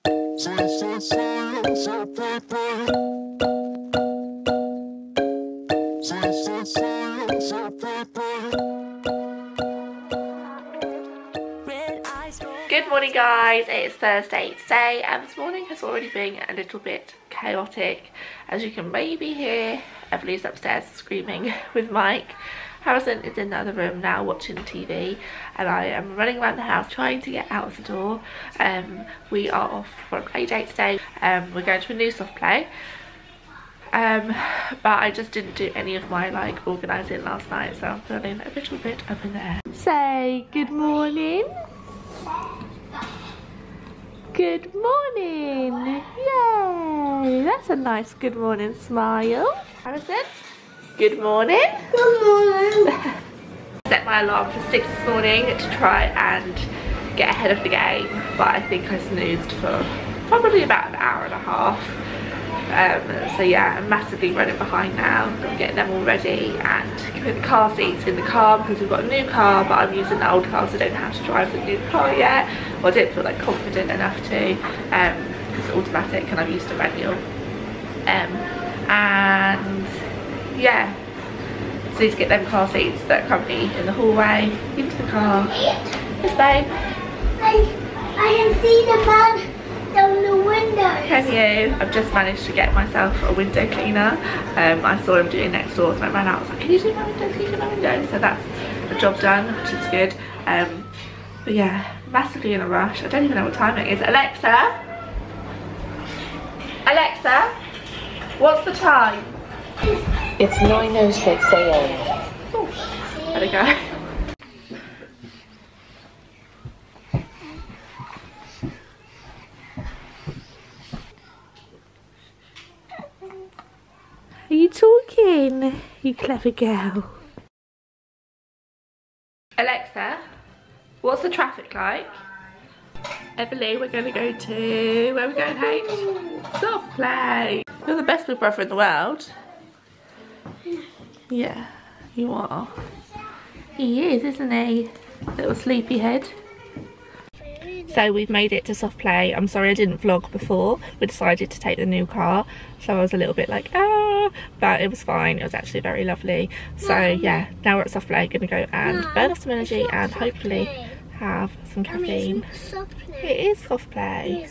Good morning guys, it's Thursday today and this morning has already been a little bit chaotic. As you can maybe hear, Emily's upstairs screaming with Mike. Harrison is in the other room now watching TV and I am running around the house trying to get out of the door. We are off for a play date today. We're going to a new soft play. But I just didn't do any of my like organising last night, so I'm feeling a little bit up in the air. Say good morning. Good morning. Yay, that's a nice good morning smile. Harrison, good morning. Good morning. Set my alarm for 6 this morning to try and get ahead of the game, but I think I snoozed for probably about an hour and a half. So yeah, I'm massively running behind now. I'm getting them all ready and putting the car seats in the car because we've got a new car, but I'm using the old car so I don't have to drive the new car yet. Well, I don't feel like confident enough to because it's automatic and I'm used to manual. And yeah, so need to get them car seats that are currently in the hallway into the car. Yes, babe. I can see the man down the window. Can you? I've just managed to get myself a window cleaner. I saw him doing next door, so I ran out. I was like, can you do my window, clean my window? So that's a job done, which is good. But yeah, massively in a rush. I don't even know what time it is. Alexa? Alexa? What's the time? It's 9:06 a.m. Oh, there we go. Are you talking, you clever girl? Alexa, what's the traffic like? Emily, we're going to go to... where are we going, H? Soft play. You're the best big brother in the world. Yeah, you are. He is, isn't he? Little sleepyhead. So we've made it to soft play. I'm sorry I didn't vlog before. We decided to take the new car, so I was a little bit like, ah, but it was fine. It was actually very lovely. So yeah, now we're at soft play. Gonna go and burn off some energy and hopefully have some caffeine. It is soft play.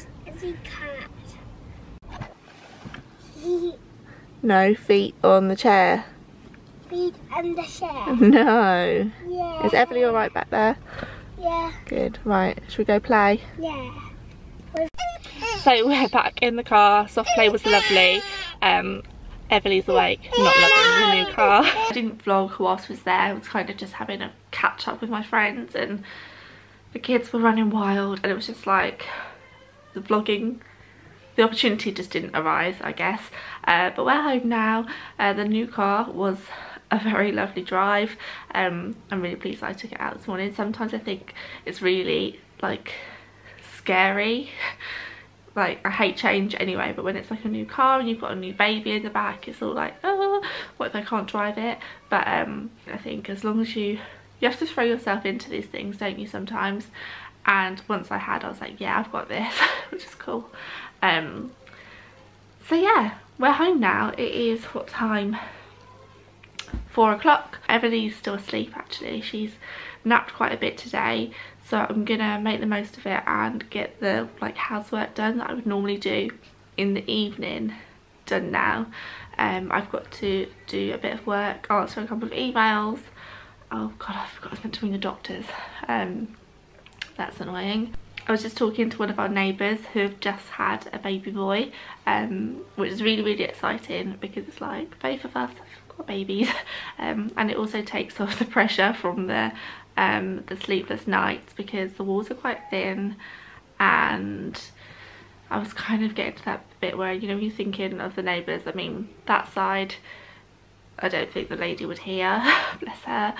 No feet on the chair. Feet on the chair. No. Yeah. Is Everly all right back there? Yeah. Good. Right, should we go play? Yeah. So we're back in the car. Soft play was lovely. Everly's awake, not loving the new car. I didn't vlog whilst I was there. I was kind of just having a catch up with my friends and the kids were running wild and it was just like the vlogging, the opportunity just didn't arise, I guess. But we're home now. The new car was a very lovely drive. I'm really pleased I took it out this morning. Sometimes I think it's really like scary. Like I hate change anyway, but when it's like a new car and you've got a new baby in the back, it's all like, oh, what if I can't drive it? But I think as long as you have to throw yourself into these things, don't you, sometimes? And once I was like, yeah, I've got this, which is cool. So yeah, we're home now. It is what time? 4 o'clock. Everly's still asleep actually. She's napped quite a bit today, so I'm gonna make the most of it and get the like housework done that I would normally do in the evening done now. I've got to do a bit of work, answer a couple of emails. Oh god, I forgot I was meant to ring the doctors. That's annoying. I was just talking to one of our neighbours who have just had a baby boy, which is really, really exciting because it's like both of us have got babies, and it also takes off the pressure from the sleepless nights because the walls are quite thin. And I was kind of getting to that bit where, you know, you're thinking of the neighbours. I mean, that side, I don't think the lady would hear, bless her.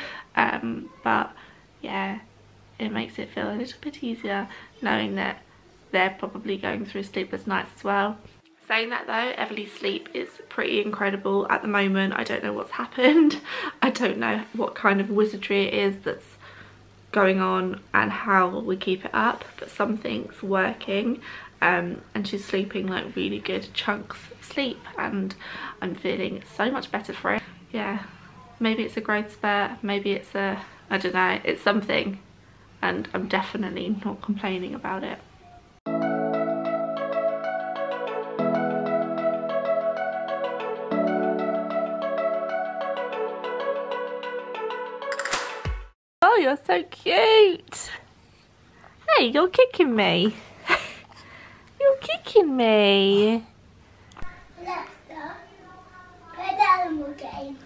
But yeah, it makes it feel a little bit easier knowing that they're probably going through sleepless nights as well. Saying that though, Everly's sleep is pretty incredible at the moment. I don't know what's happened. I don't know what kind of wizardry it is that's going on and how we keep it up, but something's working. And she's sleeping like really good chunks of sleep, and I'm feeling so much better for it. Yeah, maybe it's a growth spurt, maybe it's a, I don't know, it's something, and I'm definitely not complaining about it. Oh, you're so cute. Hey, you're kicking me. You're kicking me. Alexa, play the animal game.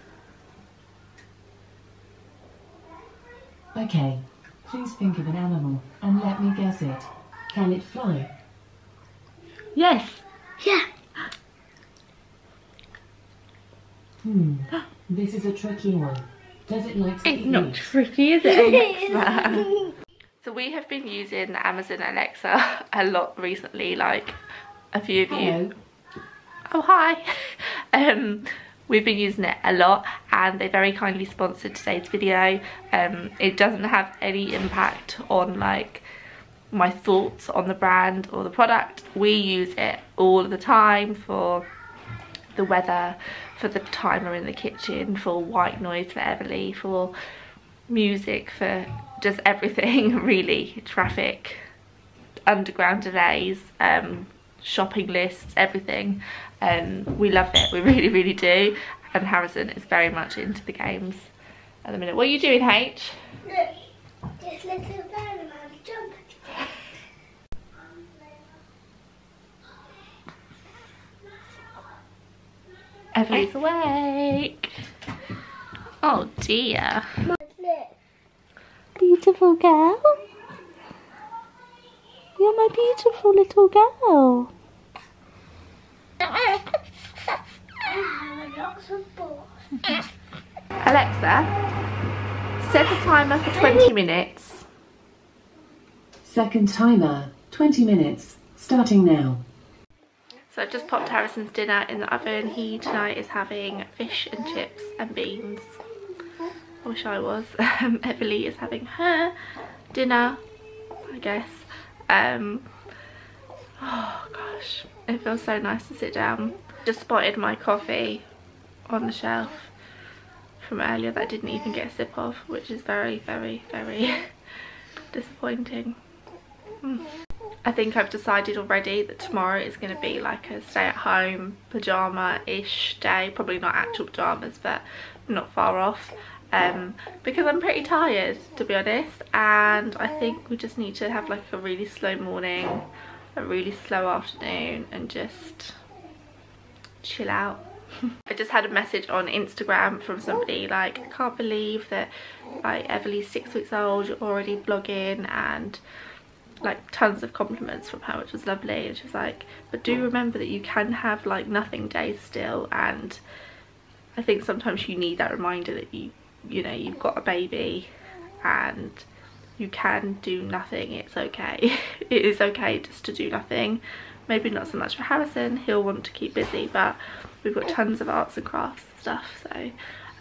Okay, please think of an animal and let me guess it. Can it fly? Yes. Yeah. This is a tricky one. Does it like to It's eat not meat? tricky, is it, Alexa? So we have been using the Amazon Alexa a lot recently, like a few of you. Hello. Oh, hi. We've been using it a lot, and they very kindly sponsored today's video. It doesn't have any impact on like my thoughts on the brand or the product. We use it all the time for the weather, for the timer in the kitchen, for white noise for Everly, for music, for just everything really. Traffic, underground delays, shopping lists, everything. We love it, we really do, and Harrison is very much into the games at the minute. What are you doing, H? Look, this little man jump. Everly's awake. Oh dear. Look. Beautiful girl. You're my beautiful little girl. I have lots of balls. Alexa, set a timer for 20 minutes. Second timer, 20 minutes, starting now. So I've just popped Harrison's dinner in the oven. He tonight is having fish and chips and beans. I wish I was. Everly is having her dinner, I guess. Oh gosh, it feels so nice to sit down. Just spotted my coffee on the shelf from earlier that I didn't even get a sip of, which is very disappointing. I think I've decided already that tomorrow is going to be like a stay-at-home pyjama-ish day. Probably not actual pyjamas, but not far off. Because I'm pretty tired, to be honest, and I think we just need to have like a really slow morning, a really slow afternoon, and just chill out. I just had a message on Instagram from somebody like, I can't believe that like Everly's 6 weeks old, you're already vlogging, and like tons of compliments from her, which was lovely. And she was like, but do remember that you can have like nothing days still, and I think sometimes you need that reminder that you know, you've got a baby and you can do nothing. It's okay. It is okay just to do nothing. Maybe not so much for Harrison, he'll want to keep busy, but we've got tons of arts and crafts stuff, so I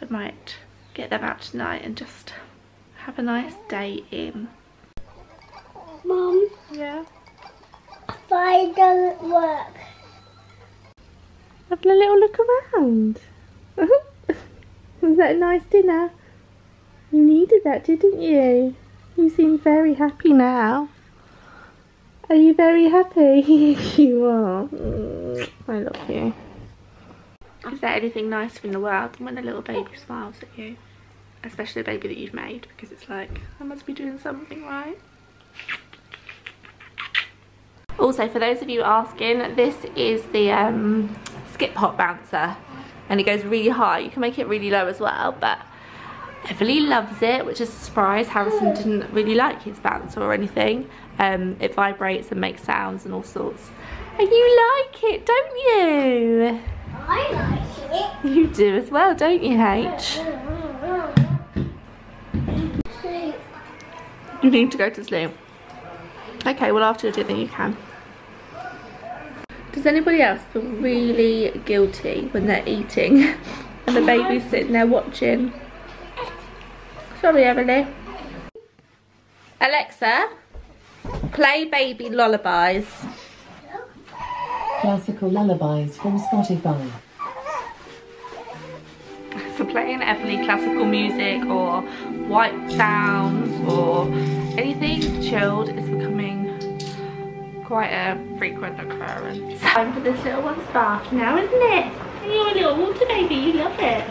might get them out tonight and just have a nice day in. Mum, Yeah? Fire doesn't work. Have a little look around. Was that a nice dinner? You needed that, didn't you? You seem very happy now. Are you very happy? Yes, you are. I love you. Is there anything nicer in the world than when a little baby smiles at you? Especially a baby that you've made, because it's like, I must be doing something right. Also, for those of you asking, this is the skip hop bouncer, and it goes really high. You can make it really low as well, but Everly loves it, which is a surprise. Harrison didn't really like his bouncer or anything. It vibrates and makes sounds and all sorts. And you like it, don't you? I like it. You do as well, don't you, H? Sleep. You need to go to sleep. Okay, well after dinner you can. Does anybody else feel really guilty when they're eating and the baby's sitting there watching? Sorry, Everly. Alexa, play baby lullabies. Classical lullabies from Spotify. So playing heavily classical music or white sounds or anything chilled is becoming quite a frequent occurrence. Time for this little one's bath now, isn't it? You're a little water baby, you love it.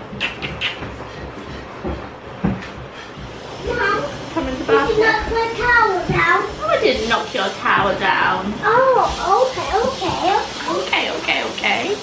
Mum, Come in the did you bath. knock my towel down? Oh, I didn't knock your towel down. Oh, okay. Okay.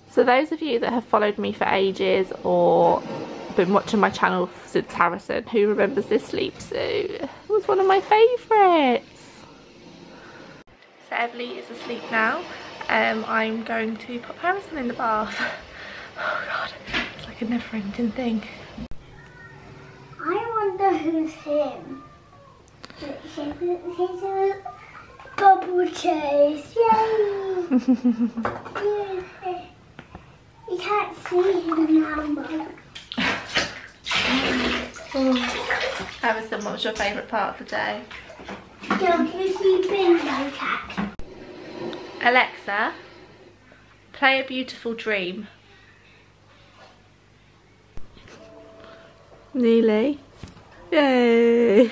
So those of you that have followed me for ages or been watching my channel since Harrison, who remembers this sleep suit? It was one of my favourites. So Everly is asleep now. I'm going to put Harrison in the bath. Oh god, it's like a never-ending thing. I wonder who's him. He's a bubble chase. Yay! You can't see him now, Mum. Harrison, what was your favourite part of the day? Don't you see Bingo Cat? Alexa, play A Beautiful Dream. Nearly. Yay!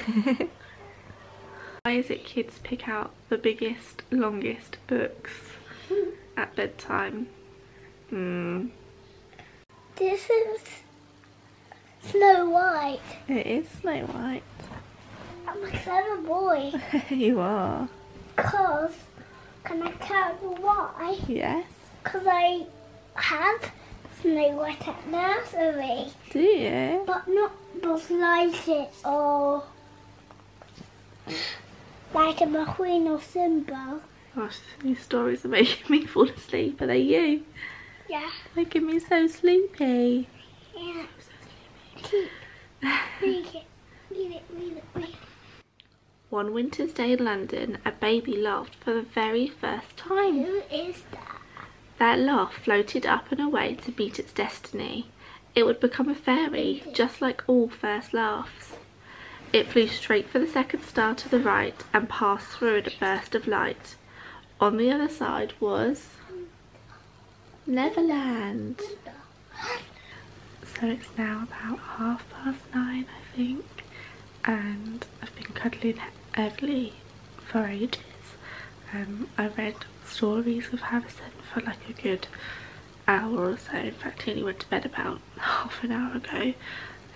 Why is it kids pick out the biggest, longest books at bedtime? This is Snow White. It is Snow White. I'm a clever boy. You are. Cause, can I tell you why? Yes. Because I have Snow White at nursery. Do you? But not Buzz Lightyear or like a McQueen or Simba. Gosh, these stories are making me fall asleep. Are they you? Yeah. Making me so sleepy. Yeah. So sleepy. Read it. One winter's day in London, a baby laughed for the very first time. Who is that? That laugh floated up and away to meet its destiny. It would become a fairy, just like all first laughs. It flew straight for the second star to the right and passed through in a burst of light. On the other side was Neverland. So it's now about 9:30, I think, and I've been cuddling Everly for ages. I read stories with Harrison for like a good hour or so. In fact, he only went to bed about half an hour ago.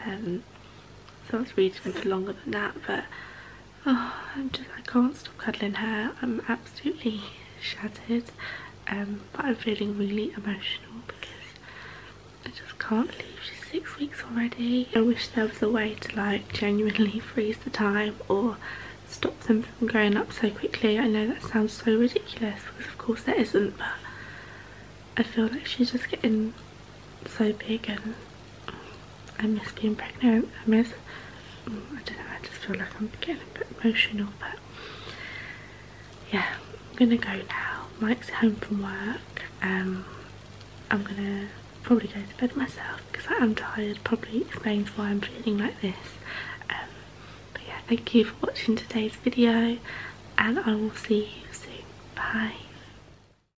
So I was reading him for longer than that, but I can't stop cuddling her. I'm absolutely shattered, but I'm feeling really emotional because I just can't believe she's 6 weeks already. I wish there was a way to like genuinely freeze the time or stop them from growing up so quickly. I know that sounds so ridiculous because of course there isn't, but I feel like she's just getting so big and I miss being pregnant. I don't know, I just feel like I'm getting a bit emotional, but yeah, I'm gonna go now. Mike's home from work. I'm gonna probably go to bed myself because I am tired. Probably explains why I'm feeling like this. But yeah, thank you for watching today's video and I will see you soon. Bye.